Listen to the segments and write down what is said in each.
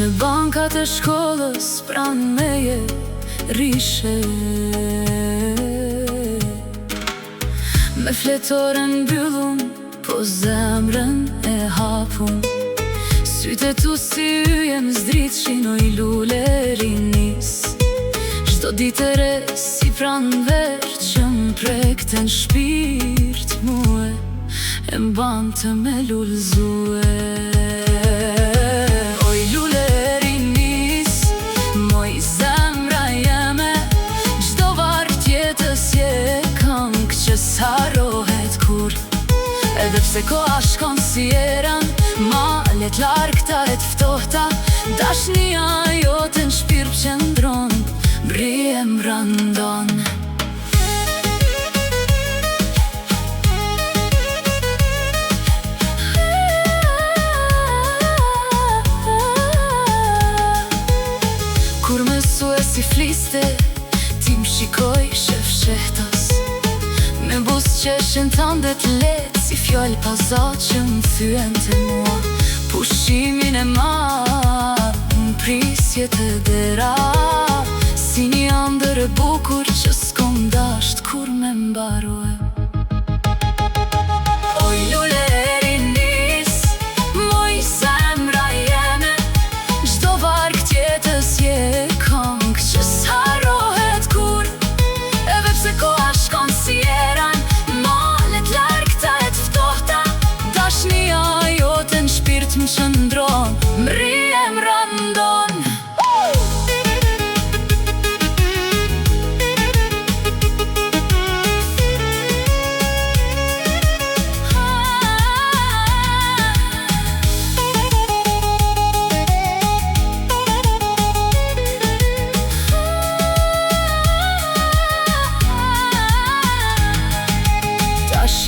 Në bankat e shkollës pranë meje rishe, me fletore mbyllun, po zemrën e hapun. Sytë tu si yje më zdritshin o i lule rinis. Çdo ditë e re si pranver që m'prekte në shpirt muë, e m'bante me lullzue. Edhe pse koha shkon si eran, malet largta e t'ftohta, dashnia jote në shpirt qëndron, mrije m'randon. Kur me sue si fliste, ti m'shikoj shefshehtas, me bus që shëntan dhe t'let, si fjall pa zot që më thyen të mua. Pushimin e ma, më prisje të dera, si një andër e bukur që s'kom dasht kur me mbarue. Oj lule e rinis, moj zemra jeme, çdo varg tjetës je këng që s'harohet kur. Edhe pse koha shkon si eran, malet largta e t'ftohta, dashnia jote në shpirt më qëndron, mrije m'randon.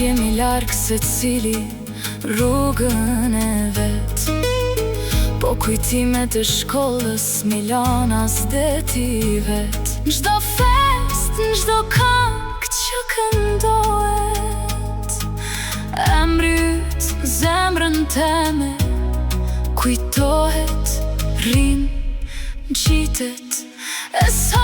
Jemi largë se cili rrugën e vet, po kujtimet e shkollës milanas deti vet. Në çdo fest, në çdo këngë që këndohet, emri yt zemrën teme kujtohet, rrim, gjitet e sa